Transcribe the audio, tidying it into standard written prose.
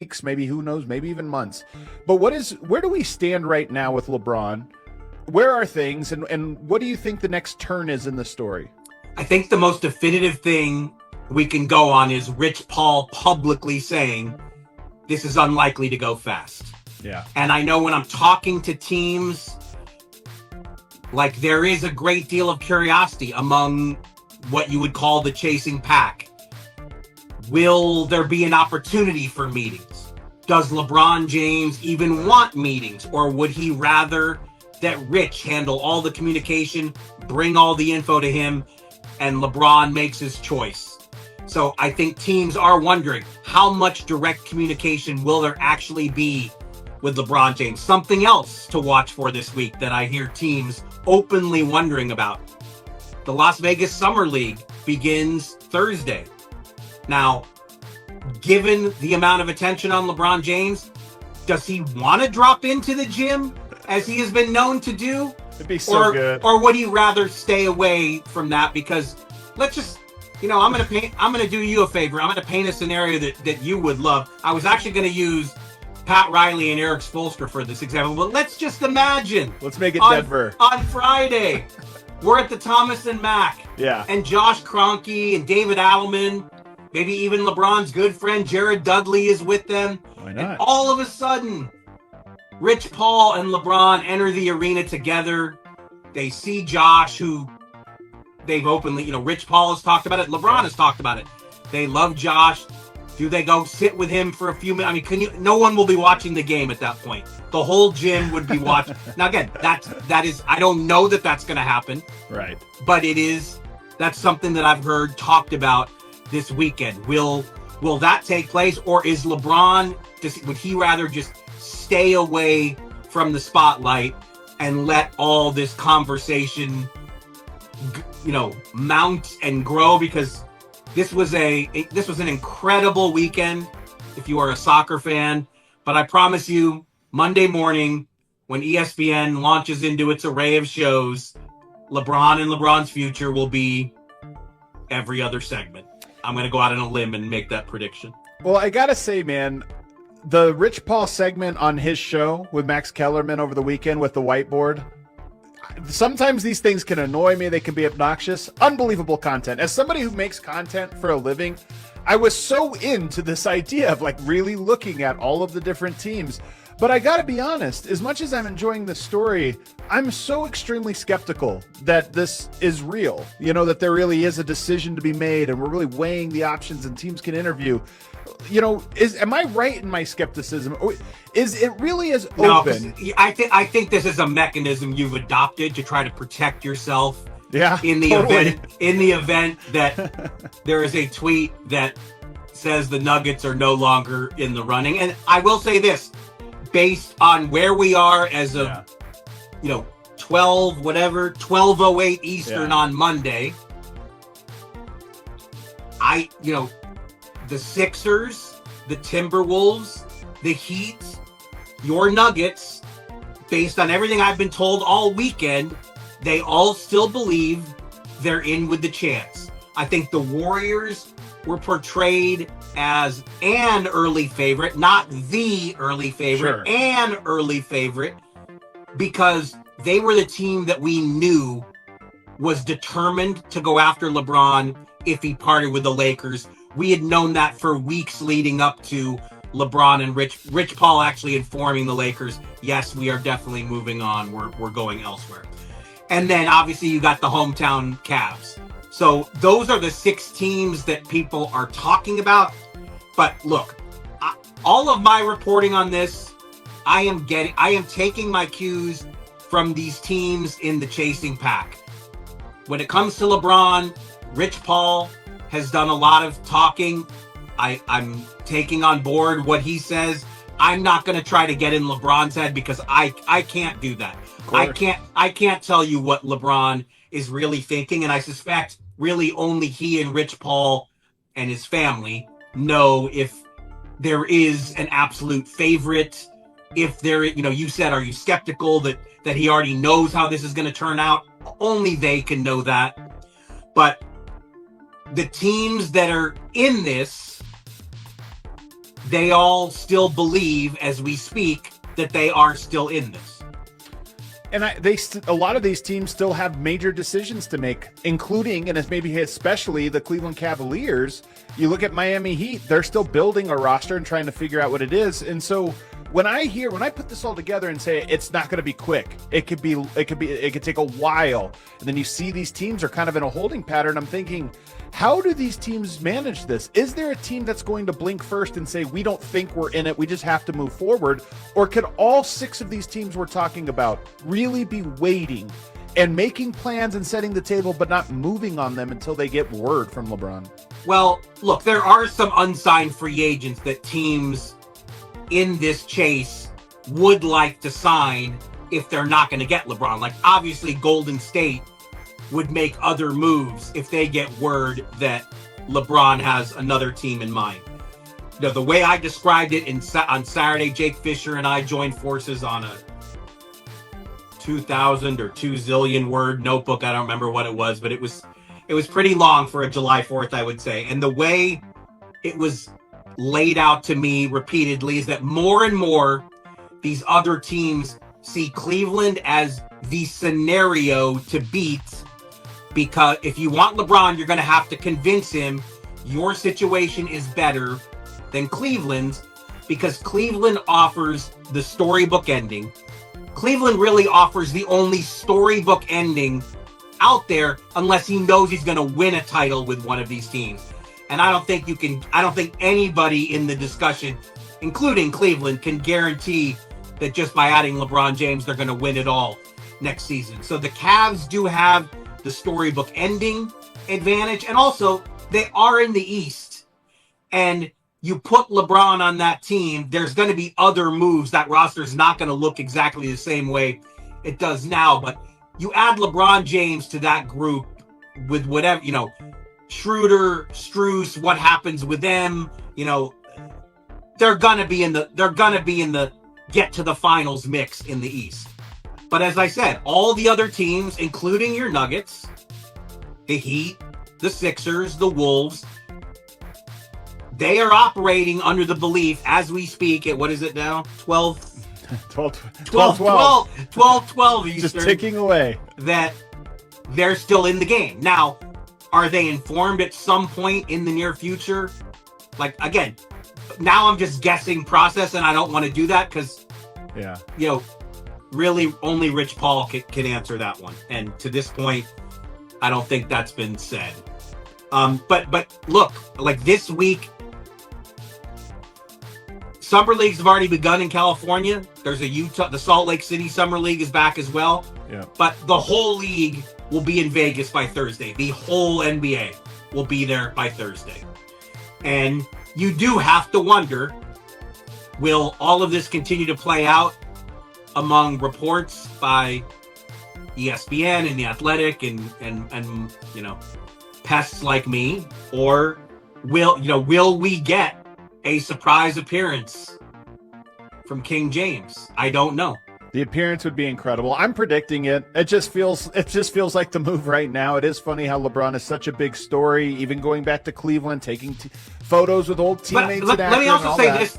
weeks, maybe who knows, maybe even months. But where do we stand right now with LeBron? Where are things, and what do you think the next turn is in the story? I think the most definitive thing we can go on is Rich Paul publicly saying this is unlikely to go fast. Yeah. And I know when I'm talking to teams, like, there is a great deal of curiosity among what you would call the chasing pack. Will there be an opportunity for meetings? Does LeBron James even want meetings? Or would he rather that Rich handle all the communication, bring all the info to him, and LeBron makes his choice? So I think teams are wondering, how much direct communication will there actually be with LeBron James? Something else to watch for this week that I hear teams openly wondering about. The Las Vegas Summer League begins Thursday. Now, given the amount of attention on LeBron James, does he want to drop into the gym as he has been known to do? It'd be so good. Or would he rather stay away from that? Because let's just, I'm going to do you a favor. I'm going to paint a scenario that you would love. I was actually going to use Pat Riley and Eric Spoelstra for this example, but let's just imagine. Let's make it Denver. On Friday, we're at the Thomas and Mack. Yeah. And Josh Kroenke and David Adelman, maybe even LeBron's good friend Jared Dudley is with them. Why not? And all of a sudden, Rich Paul and LeBron enter the arena together. They see Josh, who they've openly, Rich Paul has talked about it. LeBron has talked about it. They love Josh. Do they go sit with him for a few minutes? I mean, no one will be watching the game at that point. The whole gym would be watching. Now, again, that is, I don't know that that's going to happen. Right. But that's something that I've heard talked about this weekend. Will that take place, or is LeBron, would he rather just stay away from the spotlight and let all this conversation, mount and grow? Because this was an incredible weekend if you are a soccer fan. But I promise you, Monday morning, when ESPN launches into its array of shows, LeBron and LeBron's future will be every other segment. I'm going to go out on a limb and make that prediction. Well, I got to say, man, the Rich Paul segment on his show with Max Kellerman over the weekend with the whiteboard, sometimes these things can annoy me. They can be obnoxious. Unbelievable content. As somebody who makes content for a living, I was so into this idea of really looking at all of the different teams. But I got to be honest, as much as I'm enjoying the story, I'm so extremely skeptical that this is real, that there really is a decision to be made and we're really weighing the options and teams can interview. Am I right in my skepticism? Is it really as open? No, I think this is a mechanism you've adopted to try to protect yourself. Yeah, in the totally. event that there is a tweet that says the Nuggets are no longer in the running. And I will say this, based on where we are as of 12:08 Eastern on Monday, the Sixers, the Timberwolves, the Heat, your Nuggets, based on everything I've been told all weekend, they all still believe they're in with the chance. I think the Warriors were portrayed as an early favorite, not the early favorite, an early favorite, because they were the team that we knew was determined to go after LeBron if he parted with the Lakers. We had known that for weeks leading up to LeBron and Rich Paul actually informing the Lakers, yes, we are definitely moving on. We're going elsewhere. And then obviously you got the hometown Cavs. So those are the 6 teams that people are talking about. But look, all of my reporting on this, I am taking my cues from these teams in the chasing pack. When it comes to LeBron, Rich Paul has done a lot of talking. I'm taking on board what he says. I'm not going to try to get in LeBron's head because I can't do that. I can't tell you what LeBron is really thinking, and I suspect really only he and Rich Paul and his family know if there is an absolute favorite. If there, you said, are you skeptical that he already knows how this is going to turn out? Only they can know that. But the teams that are in this, they all still believe, as we speak, that they are still in this. And a lot of these teams still have major decisions to make, including, and maybe especially, the Cleveland Cavaliers. You look at Miami Heat; they're still building a roster and trying to figure out what it is. And so, when I put this all together and say it's not going to be quick, it could take a while, and then you see these teams are kind of in a holding pattern. I'm thinking, how do these teams manage this? Is there a team that's going to blink first and say, we don't think we're in it, we just have to move forward? Or could all 6 of these teams we're talking about really be waiting and making plans and setting the table, but not moving on them until they get word from LeBron? Well, look, there are some unsigned free agents that teams in this chase would like to sign if they're not going to get LeBron. Like, obviously, Golden State would make other moves if they get word that LeBron has another team in mind. You know, the way I described it on Saturday, Jake Fisher and I joined forces on a 2,000 or 2 zillion word notebook. I don't remember what it was, but it was pretty long for a July 4th, I would say. And the way it was laid out to me repeatedly is that more and more these other teams see Cleveland as the scenario to beat, because if you want LeBron, you're going to have to convince him your situation is better than Cleveland's, because Cleveland offers the storybook ending. Cleveland really offers the only storybook ending out there, unless he knows he's going to win a title with one of these teams. And I don't think anybody in the discussion, including Cleveland, can guarantee that just by adding LeBron James, they're going to win it all next season. So the Cavs do have the storybook ending advantage. And also, they are in the East. And you put LeBron on that team, there's going to be other moves. That roster is not going to look exactly the same way it does now. But you add LeBron James to that group with whatever, Schroeder, Strus, what happens with them, they're gonna be in the get to the finals mix in the East. But as I said, all the other teams, including your Nuggets, the Heat, the Sixers, the Wolves, they are operating under the belief, as we speak, at what is it now? 12 Eastern. Just ticking away. That they're still in the game. Now, are they informed at some point in the near future? Like, again, now I'm just guessing process, and I don't want to do that because, really only Rich Paul can answer that one. And to this point, I don't think that's been said. But look, like this week, Summer Leagues have already begun in California. There's the Salt Lake City Summer League is back as well. Yeah. But the whole league will be in Vegas by Thursday. The whole NBA will be there by Thursday. And you do have to wonder, will all of this continue to play out among reports by ESPN and The Athletic and pests like me? Or will we get a surprise appearance from King James? I don't know. The appearance would be incredible. I'm predicting it. It just feels like the move right now. It is funny how LeBron is such a big story, even going back to Cleveland, taking photos with old teammates. Let me also say this.